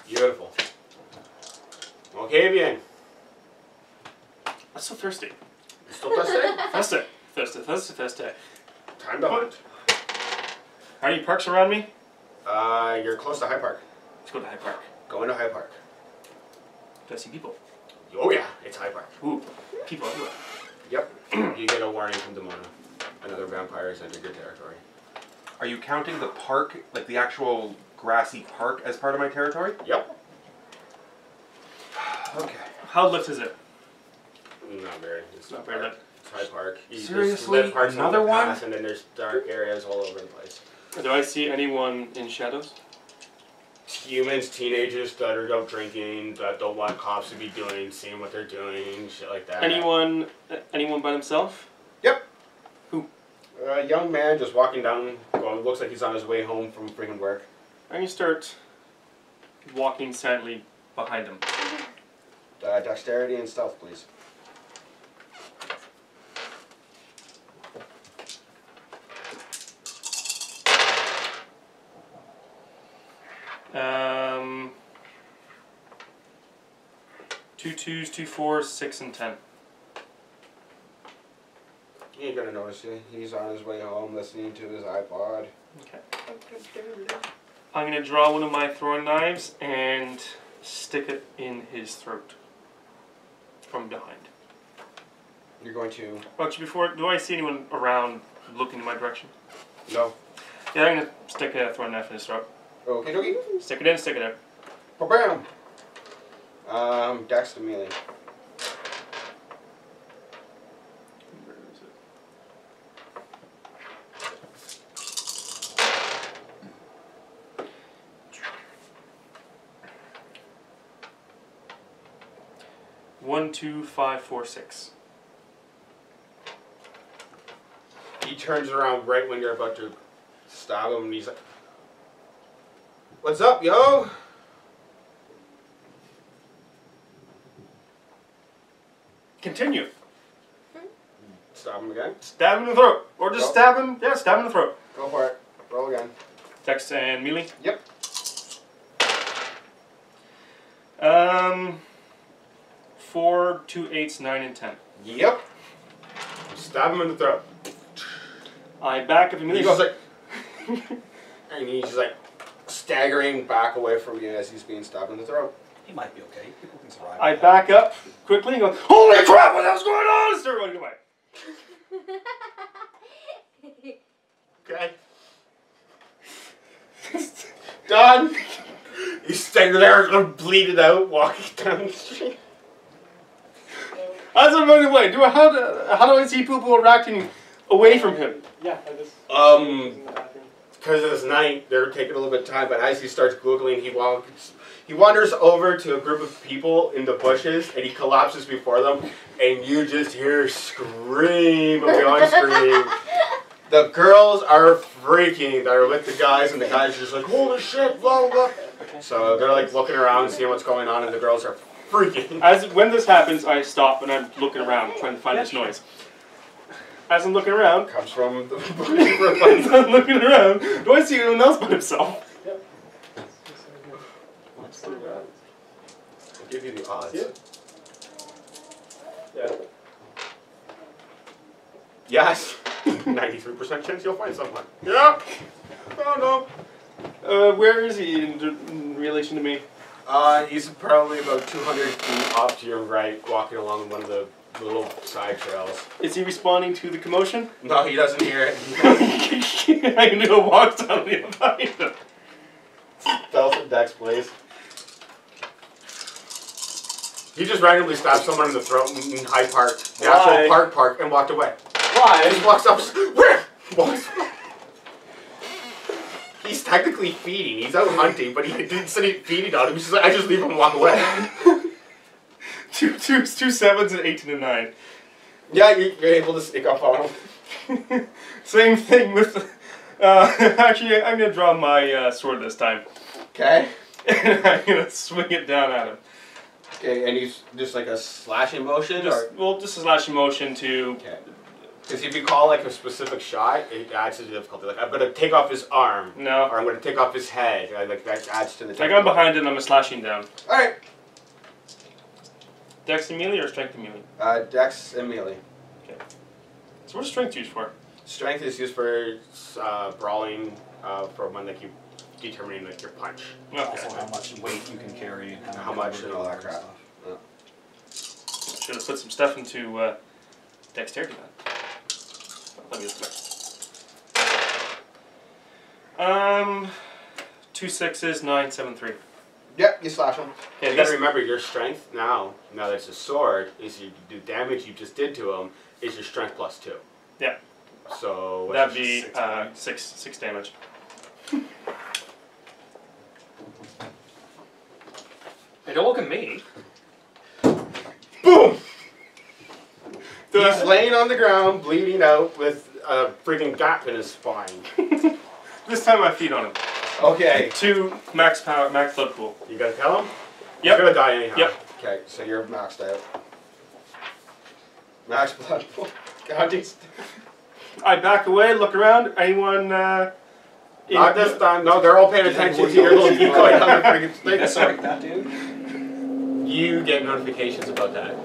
Beautiful. Okay, bien. I'm so thirsty. You still thirsty? Thirsty. Time to hunt. Are any parks around me? You're close to High Park. Let's go to Hyde Park. Going to High Park. Do I see people? Oh yeah, it's High Park. Ooh, people everywhere. Yep. You get a warning from Demona. Another vampire has entered your territory. Are you counting the park, like the actual grassy park, as part of my territory? Yep. Okay. How lit is it? Not very. It's Not very lit. It's High Park. There's Seriously? lit parts Another on the one? pass, and then there's dark areas all over the place. Do I see anyone in shadows? Humans, teenagers that are out drinking, that don't want cops to be doing, seeing what they're doing, shit like that. Anyone by himself? Yep. Who? A young man just walking down, going, looks like he's on his way home from freaking work. I'm gonna start walking silently behind him. Dexterity and stealth, please. Two twos, 2 4s, 6 and 10. You ain't gonna notice it. He's on his way home listening to his iPod. Okay. I'm gonna draw one of my throwing knives and stick it in his throat from behind. You're going to... Well, actually, before, do I see anyone around looking in my direction? No. Yeah, I'm gonna stick a throwing knife in his throat. Okay, dokie. Stick it in, stick it out. Ba-bam! Dex to melee. Where is it? One, 2, 5, 4, 6. He turns around right when you're about to stab him, and he's like, What's up, yo? Continue. Stab him again. Stab him in the throat. Or just stab him. Yeah, stab him in the throat. Go for it. Roll again. Dex and melee? Yep. 4, 2 8s, 9, and 10. Yep. Stab him in the throat. I back up immediately. He goes like, and he's just like staggering back away from you as he's being stabbed in the throat. He might be okay. People can survive. I back up quickly and go, holy crap, what the hell's going on? Start running away. Okay. Done. He's standing there, bleeding out, walking down the street. As I'm running away, how do I see people reacting away from him? Yeah, I just. Because it's night, they're taking a little bit of time, but as he starts Googling, he wanders over to a group of people in the bushes, and he collapses before them, and you just hear scream beyond scream. The girls are freaking, that are with the guys, and the guys are just like, holy shit, blah, blah, blah. So they're like looking around, seeing what's going on, and the girls are freaking. When this happens, I stop and I'm looking around, trying to find this noise. As I'm looking around, Comes from the as I'm looking around, do I see anyone else but himself? I'll give you the odds. Yeah. Yes. 93% chance you'll find someone. Yeah. Oh no. Where is he in relation to me? He's probably about 200 feet off to your right, walking along one of the little side trails. Is he responding to the commotion? No, he doesn't hear it. I'm gonna go walk down behind him. Stealth and Dex, please. He just randomly stabbed someone in the throat in Hyde Park, the actual park, and walked away. Why? And he walks up. Where? He's technically feeding. He's out hunting, but he didn't say feeding on him. He's just like, I just leave him and walk away. two 7s and 18 and 9. Yeah, you're able to sneak up on him. Same thing with. Actually, I'm gonna draw my sword this time. Okay. And I'm gonna swing it down at him. Okay, and he's just like a slashing motion, just a slashing motion to. Okay. Because if you call like a specific shot, it adds to the difficulty. Like I'm gonna take off his arm. No. Or I'm gonna take off his head. Like that adds to the. Like I'm behind it and I'm slashing down. All right. Dex and melee or strength and melee? Dex and melee. Okay. So what is strength used for? Strength is used for brawling, for when like you determining like your punch. Okay. Also, how much weight you can carry and How much and all that crap. Should have put some stuff into dexterity then. Let me just go. 2 6s, 9, 7, 3. Yep, you slash him. Okay, You gotta remember your strength now that it's a sword, is you do damage you just did to him, is your strength plus 2. Yeah. So That'd be 6 damage. Hey, don't look at me. Boom! He's laying on the ground, bleeding out with a freaking gap in his spine. This time I feed on him. Okay. 2 max power, max blood pool. You gotta kill him? Yep. He's gonna die anyhow. Yep. Okay, so you're maxed out. Max blood pool. God, I back away, look around. Anyone? Not this time. No, they're all paying attention to your little decoy on the freaking stick. Sorry, that dude. You get notifications about that.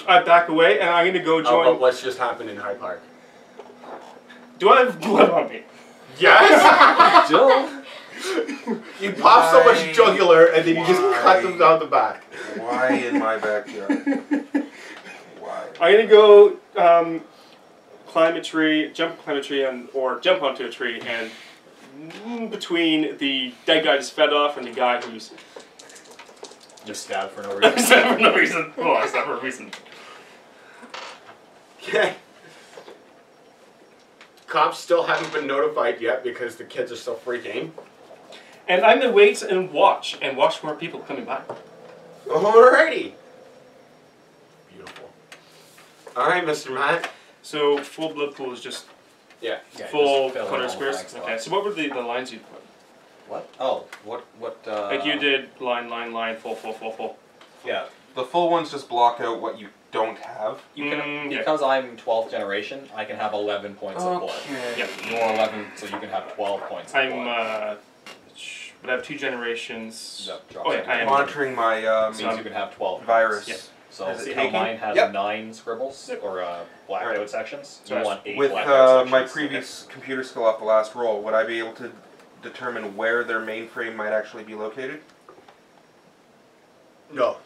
I back away and I'm gonna go join. About what's just happened in Hyde Park. Do I have blood on me? Yes! Jill? You pop so much jugular and then you just cut them down the back. Why in my backyard? Why? I'm gonna go climb a tree, climb a tree, or jump onto a tree, and between the dead guy just fed off and the guy who's Just stabbed for no reason. stabbed for no reason. Oh, I stabbed for a reason. Okay. Cops still haven't been notified yet because the kids are still freaking. And I'm gonna wait and watch more people coming by. Alrighty. Beautiful. Alright, Mr. Matt. So full blood pool is just Yeah. Full just fill in corner all squares? blank Okay, spots. so what were the lines you put? What? Oh, what? Like you did line, full. Yeah. The full ones just block out what you don't have. You can, yeah. because I'm 12th generation, I can have 11 points of blood. Yeah. You're 11, so you can have 12 points of blood. But I have 2 generations. That drops Oh yeah, it. I am. Monitoring my Means you can have 12 virus. Yeah. So Is it see how taken? mine has Yep. 9 scribbles or blacked Alright. out sections? So You that's want 8 With blacked out my sections. previous computer skill off the last roll, would I be able to determine where their mainframe might actually be located? No.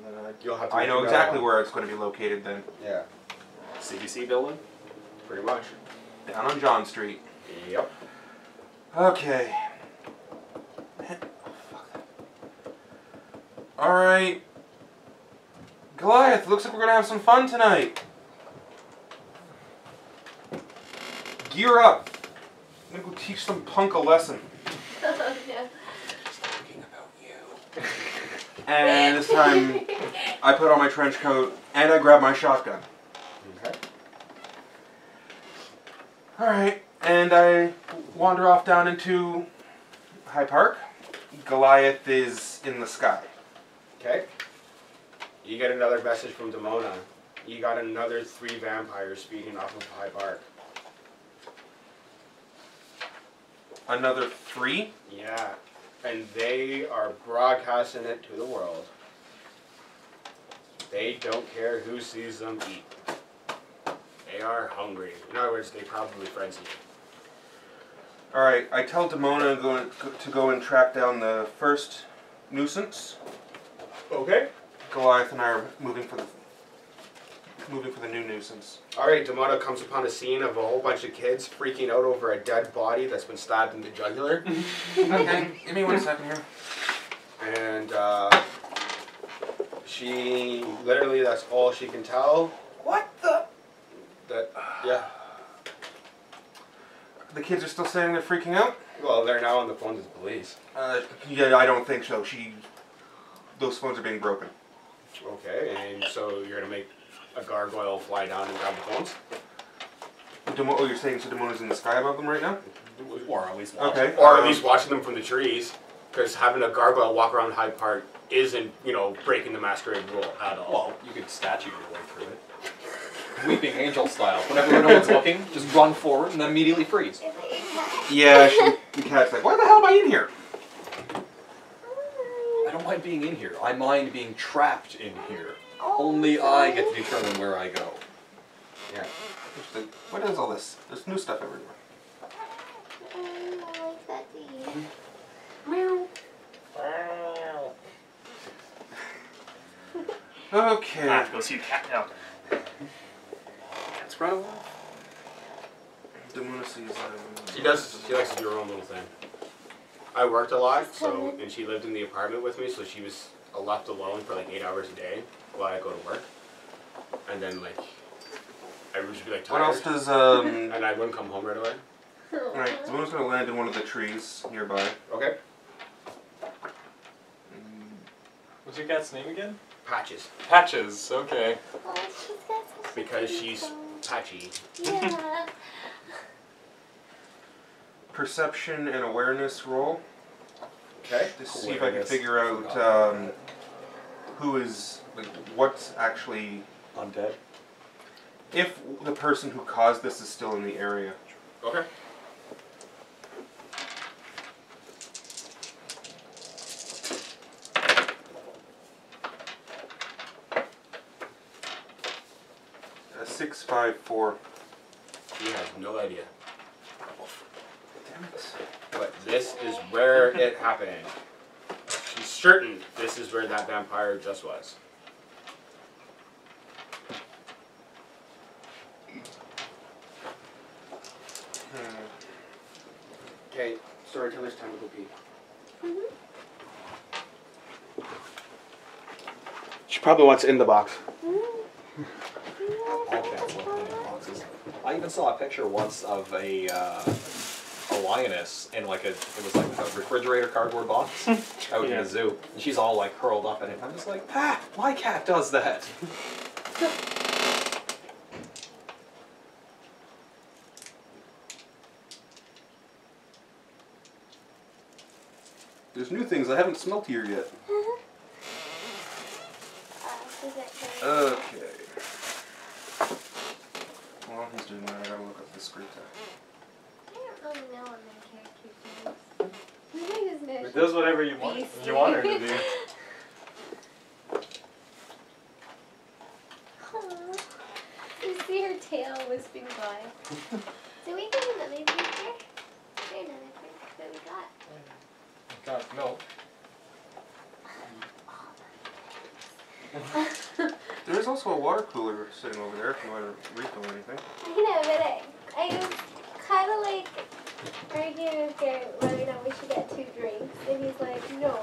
Then You'll have to. I make know it exactly out. where it's going to be located then. Yeah. CBC building? Pretty much. Down on John Street. Yep. Okay. Alright. Goliath, looks like we're going to have some fun tonight. Gear up. I'm going to go teach some punk a lesson. Yeah. Talking about you. And this time, I put on my trench coat and I grab my shotgun. Okay. Alright, and I wander off down into High Park. Goliath is in the sky. Okay. You get another message from Demona. You got another 3 vampires feeding off of High Park. Another 3? Yeah. And they are broadcasting it to the world. They don't care who sees them eat. They are hungry. In other words, they probably frenzy. Alright, I tell Demona to go and track down the first nuisance. Okay. Goliath and I are moving for the new nuisance. Alright, Demona comes upon a scene of a whole bunch of kids freaking out over a dead body that's been stabbed in the jugular. Okay, give me 1 second here. And she literally, that's all she can tell. What the? That, yeah. The kids are still saying they're freaking out? Well, they're now on the phone to the police. Yeah, I don't think so. Those phones are being broken. Okay, and so you're gonna make a gargoyle fly down and grab the phones? Oh, you're saying so Demona's in the sky above them right now? Or at least watch. Okay. Or at least watching them from the trees. Because having a gargoyle walk around Hyde Park isn't, breaking the Masquerade rule at all. Well, you could statue your way through it. Weeping Angel style. Whenever no one's looking, just run forward and then immediately freeze. Yeah, the cat's like, why the hell am I in here? I don't mind being in here. I mind being trapped in here. Only I get to determine where I go. Yeah. What is all this? There's new stuff everywhere. Okay. I have to go see the cat now. Cat's running off. Demona sees She likes to do her own little thing. I worked a lot, and she lived in the apartment with me, so she was left alone for like 8 hours a day while I go to work. And then I would just be tired. What else does And I wouldn't come home right away. Alright, Demona's gonna land in one of the trees nearby. Okay. What's your cat's name again? Patches. Patches, okay. Oh, she's got such Because a she's phone. patchy. Yeah. Perception and awareness roll. Okay. To see if I can Awareness. figure out who is, what's actually, Undead? if the person who caused this is still in the area. Okay. A 654. She has no idea. Damn it. But this is where it happened. She's certain this is where that vampire just was. Okay, storyteller's time to go pee. She probably wants in the box. All cats love cleaning boxes. I even saw a picture once of a lioness in it was like a refrigerator cardboard box out in Yeah. a zoo. And she's all curled up in it. I'm just like, my cat does that. There's new things I haven't smelt here yet. Okay. While he's doing that, I gotta look up the script. I don't really know what my character does. It does whatever you want. You want her to do. Aww. You see her tail wisping by. So we got another drink here. There's another drink that we got. Got milk. There's also a water cooler sitting over there if you want to refill anything. I know, but I was kind of like arguing with Garrett whether or not we should get 2 drinks, and he's like, no.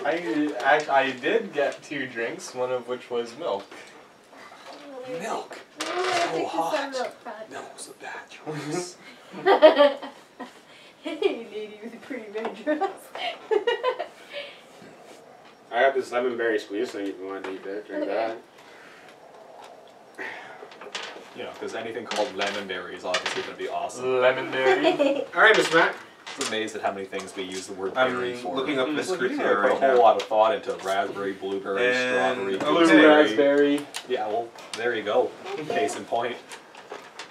I did get 2 drinks, one of which was milk. Milk. So So hot. some milk products. That was a bad choice. Hey, lady with a pretty red dress. I got this lemon berry squeeze thing if you want to eat that. Drink that. You know, because anything called lemon berry is obviously going to be awesome. Lemonberry. All right, Mr. Mac. I'm amazed at how many things we use the word berry I'm for. looking up this Look, script you here put a right whole now. lot of thought into raspberry, blueberry, And strawberry, blue Blue gooseberry. raspberry. Yeah, well, there you go. Case in point.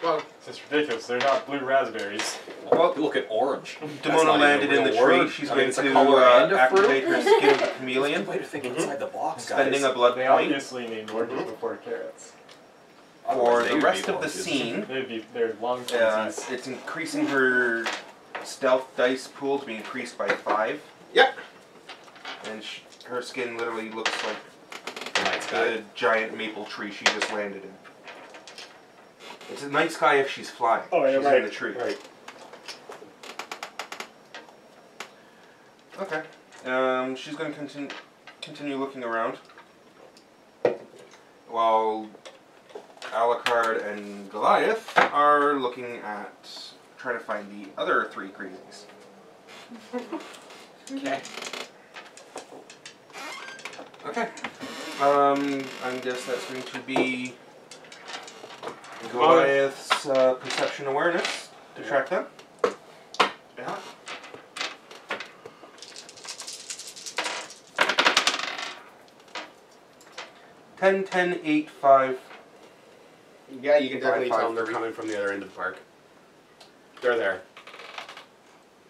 Well, It's ridiculous. They're not blue raspberries. Well, Look at orange. Demona landed in the tree. She's going it's a to color and a fruit. activate her skin of the It's chameleon, a way to think outside the box, guys. spending a blood They point. obviously named oranges before carrots. For Otherwise, they the would rest be of the oranges. scene, They're long twinsies. it's increasing her stealth dice pool to be increased by 5. yep. And her skin literally looks like The night sky. the giant maple tree she just landed in. It's a night sky if she's flying. Oh, yeah, she's right. in the tree. Right. Okay. She's going to continue looking around while Alucard and Goliath are looking at trying to find the other 3 crazies. Okay. Okay. I guess that's going to be Goliath's perception awareness to track them. Yeah. Ten, 10, 8, 5. Yeah, you can definitely 5, tell them they're 3. coming from the other end of the park. They're there.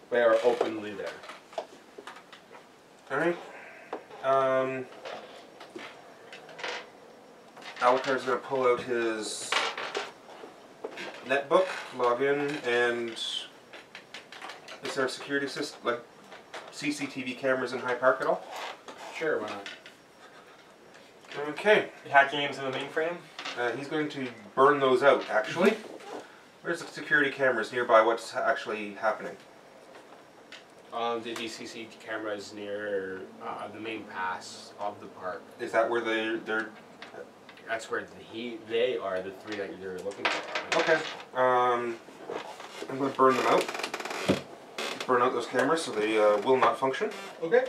They are openly there. Alright. Alucard's going to pull out his netbook, log in, and is there a security system, like CCTV cameras in High Park at all? Sure, why not? Okay. Hacking into the mainframe. He's going to burn those out, actually. Where's the security cameras nearby? What's actually happening? The DCC cameras near the main pass of the park. Is that where they're... That's where they are the 3 that you're looking for. Okay. I'm going to burn them out. Burn out those cameras so they will not function. Okay.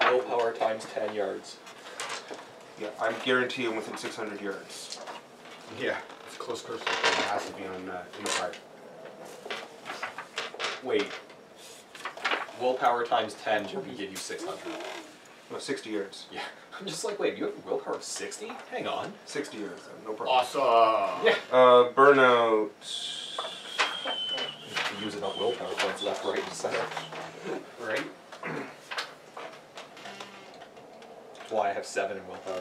Willpower times 10 yards. Yeah, I guarantee I'm within 600 yards. Yeah, it's close to the thing. It has to be on in the park. Wait. Willpower times 10 will give you 600. No, 60 yards. Yeah. I'm just like, wait, you have a willpower of 60? Hang on. 60 yards, no problem. Awesome. Yeah. Burnout. Using up willpower points left, right, and center. Right? That's why I have 7 in willpower.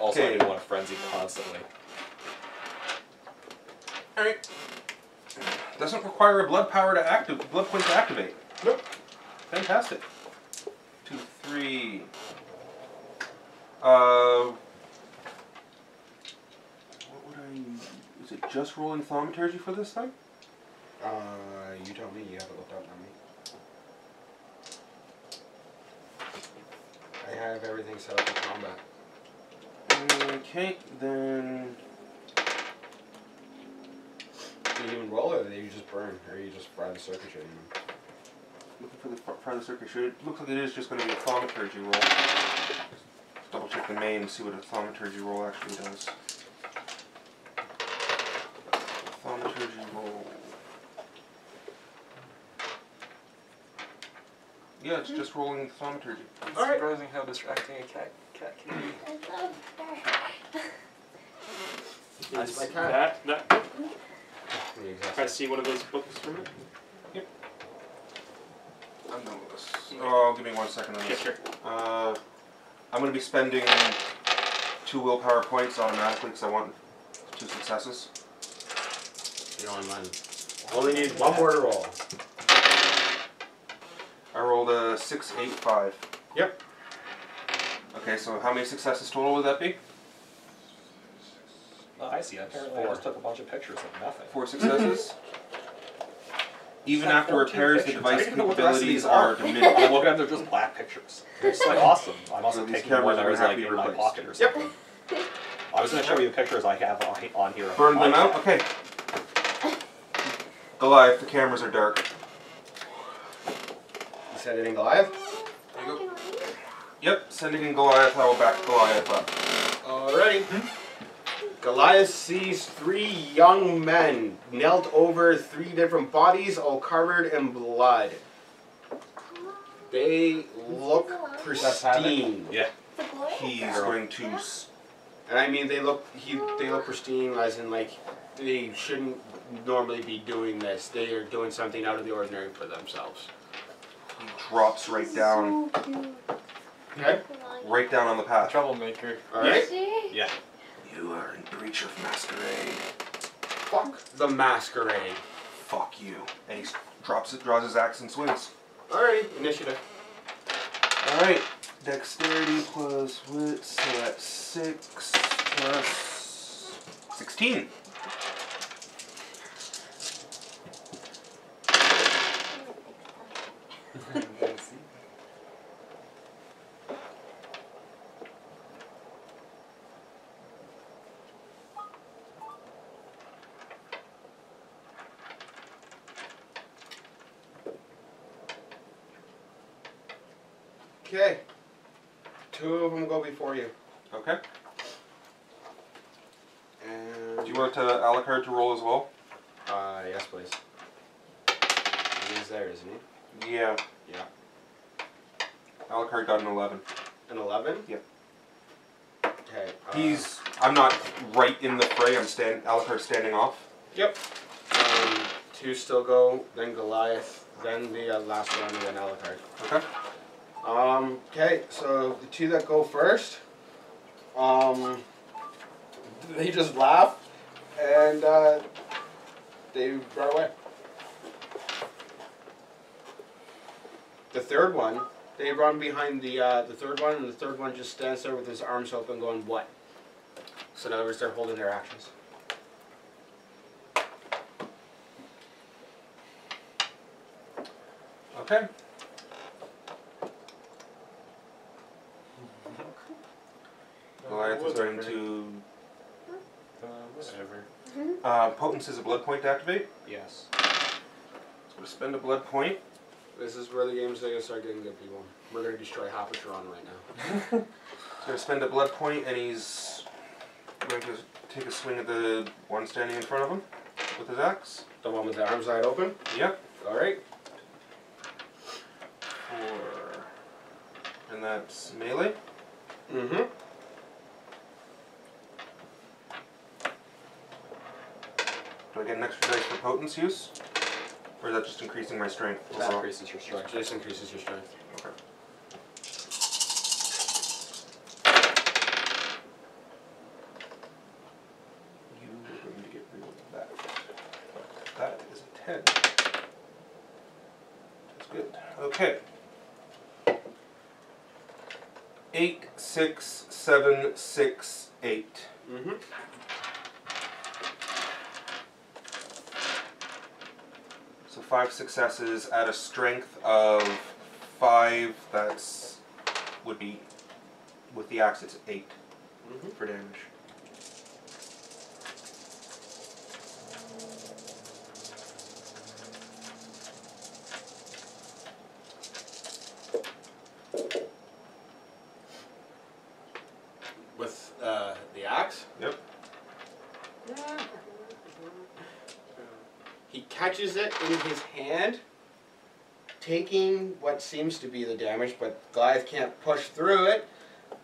Also, I Okay. do want to frenzy constantly. Alright. Doesn't require a blood point to activate. Nope. Fantastic. 2, 3. What would I... Is it just rolling thaumaturgy for this thing? You tell me. You haven't looked up on me. I have everything set up for combat. Okay, then... Do you even roll it, or do you just burn, or you just fry the circuitry? Looking for the further circuitry. It looks like it is just going to be a thaumaturgy roll. Let's double check the main and see what a thaumaturgy roll actually does. Thaumaturgy roll. Yeah, it's just rolling thaumaturgy. It's Alright. surprising how distracting a cat can be. I love her. That's my cat. That. I see one of those books from it. I'm done with this. Oh, give me 1 second on Yeah, this. sure. I'm going to be spending 2 willpower points automatically because I want 2 successes. You know, I'm only need 1 more to roll. I rolled a 6, 8, 5. Yep. Okay, so how many successes total would that be? Oh, I see. Apparently, I just took a bunch of pictures of nothing. 4 successes. Even It's like after 14 repairs, the pictures. I device don't even know what the rest of capabilities these are are. diminished. I'm looking at them, they're just black pictures. It's like awesome. I must So have these taken one cameras that are was gonna like have to in be my replaced. pocket or something. I was going to show you the pictures I have on here. Burn them out? Okay. Goliath, the cameras are dark. You said it in Goliath? There you go. Yep, sending in Goliath, I will back Goliath up. Alrighty. Goliath sees 3 young men knelt over 3 different bodies, all covered in blood. They look pristine. Yeah. It's a boy? He's going to... And I mean, they look pristine, as in like they shouldn't normally be doing this. They are doing something out of the ordinary for themselves. He drops right down. So cute. Okay. Right down on the path. Troublemaker. All right. Yeah. You are in breach of Masquerade. Fuck the Masquerade. Fuck you. And he draws his axe and swings. Alright, initiative. Alright. Dexterity plus wit, so that's 6 plus 16. Okay. 2 of them go before you. Okay. And Do you want Alucard to roll as well? yes, please. He's there, isn't he? Yeah. Yeah. Alucard got an 11. An 11? Yep. Okay. I'm not right in the fray. Alucard's standing off. Yep. 2 still go, then Goliath, then the last one, and then Alucard. Okay. Okay, so the 2 that go first, they just laugh, and they run away. The 3rd one, they run behind the 3rd one, and the 3rd one just stands there with his arms open going, what? So in other words, they're holding their actions. Okay. Goliath is going to... Whatever. Potence is a blood point to activate. Yes. So we'll spend a blood point. This is where the game's going to start getting good, people. We're going to destroy half of Toronto right now. He's going to spend a blood point, and he's going to take a swing at the one standing in front of him with his axe. The one with the arms wide open? Yep. Alright. 4. And that's melee. Mm-hmm. Do I get an extra dice for potence use? Or is that just increasing my strength? That overall? increases your strength. Just increases your strength. Okay. You are going to get rid of that. That is a 10. That's good. Okay. 8, 6, 7, 6, 8. Mm-hmm. So 5 successes at a strength of 5. That's would be with the axe. It's 8 for damage. With the axe? Yep. He catches it in his hand taking what seems to be the damage, but Goliath can't push through it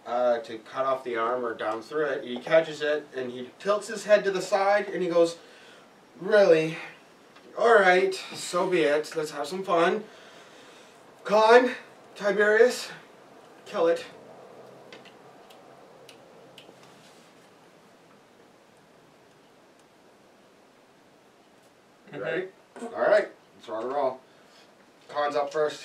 to cut off the arm or down through it. He catches it and he tilts his head to the side and he goes, "Really? Alright, so be it. Let's have some fun. Con, Tiberius, kill it." Ready? Alright, let's rock and roll. Con's up first.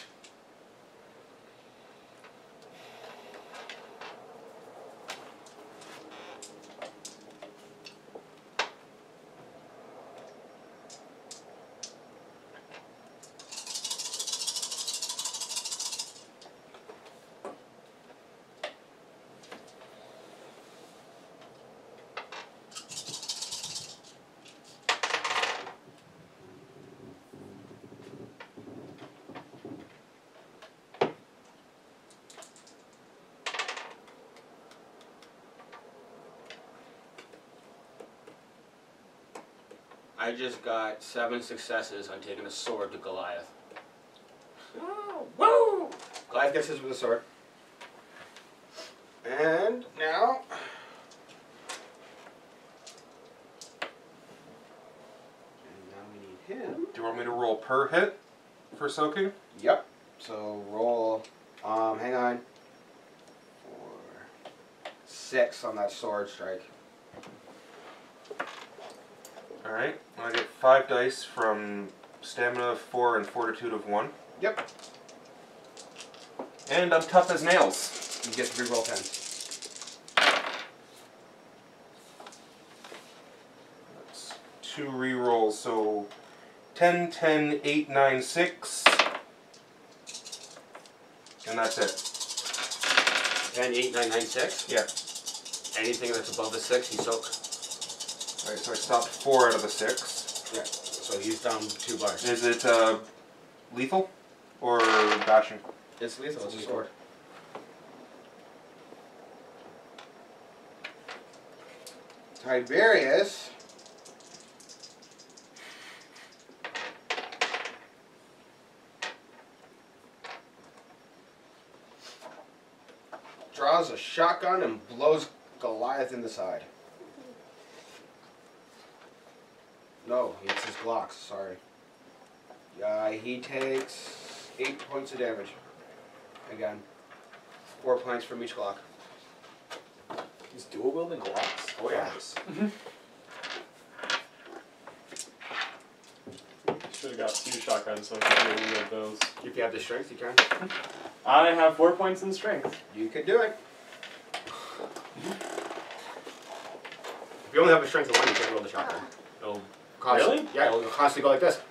I just got 7 successes on taking a sword to Goliath. Oh, woo! Goliath gets his with a sword. And now... we need him. Do you want me to roll per hit for soaking? Yep. So roll, hang on. 4, 6 on that sword strike. Alright, I get 5 dice from stamina of 4 and fortitude of 1. Yep. And I'm tough as nails. You get to reroll 10. That's 2 rerolls, so 10, 10, 8, 9, 6. And that's it. 10, 8, 9, 9, 6? Yeah. Anything that's above the 6, you soak. Alright, so I stopped 4 out of the 6. Yeah. So he's down 2 bars. Is it lethal or bashing? It's lethal, it's a sword. Tiberius. Draws a shotgun and blows Goliath in the side. No, it's his Glocks, sorry. He takes 8 points of damage. Again. 4 points from each Glock. He's dual wielding Glocks. Oh yeah. Should have got 2 shotguns so I could reload those. If you have the strength, you can. I have 4 points in strength. You can do it. If you only have the strength of 1, you can't roll the shotgun. It'll Really? Yeah, it'll constantly go like this.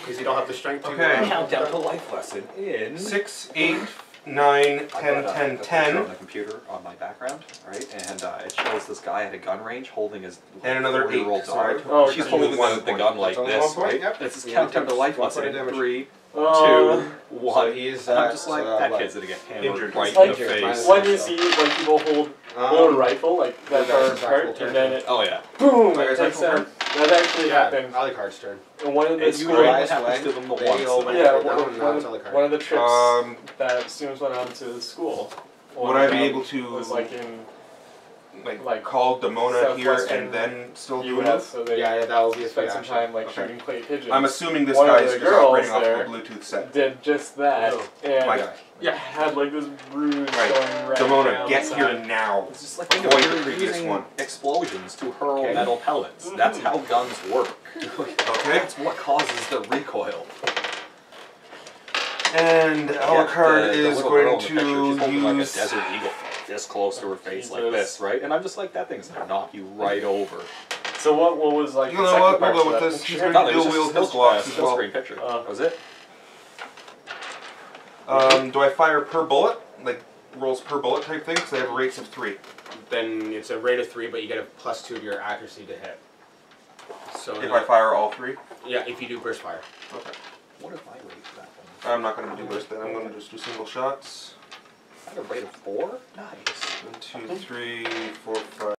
Because you don't have the strength to... Okay. Countdown to life lesson in 6, 8, 9, 10, 10, 10. on the computer on my background, right? And it shows this guy at a gun range holding his And another 4-year-old 8. Sorry. daughter. Oh, she's okay. holding One the point. gun like That's only this, 1 point, right? yep. This is Yeah, countdown to takes life 1 point lesson of in damage. 3, Uh, 2, 1. So he's And I'm just like, that what? kid's gonna get hammered Injured. right Like, in the face. when you see when people hold a rifle, like that Yeah, far that's apart, actual and then it Oh yeah. boom, Like, it it's takes actual them. That actually happened. Alucard's turn. And one of the It's schools, great. Guys happens went, to them the they once, all though. went yeah, down, one, and now it's one, Alucard. one of the trips Um, that students went on to school. Would I be able to was like in like call Demona here Southwestern and then still do U.S. it? So they Yeah, that will be a spent free some action. time like Okay. shooting clay pigeons. I'm assuming this One of guy's the just girls operating off there of a Bluetooth set. did just that, Oh, and My guy. yeah, had like this bruise Right. going right Demona, down get the here side. now. It's just like Avoid the you're previous using one. explosions to hurl Okay. metal pellets. That's how guns work. Okay. That's what causes the recoil. And Alucard the is little girl going in the picture, she's holding like a use. desert eagle this close to her face, like Jesus. this, right? And I'm just like, that thing's gonna knock you right over. So what was like You the know second what? part We'll to go with that this. He's picture? going to Nothing, it was dual just wield a his still Glocks as still well. screen picture. That was it. Do I fire per bullet? Like rolls per bullet type thing? Because I have rates of 3. Then it's a rate of 3, but you get a +2 to your accuracy to hit. So If I fire all 3? yeah, if you do burst fire. Okay. What if I rate that one? I'm not going to do burst then. I'm going to just do single shots. I had a rate of 4? Nice. 1, 2, 3, 4, 5.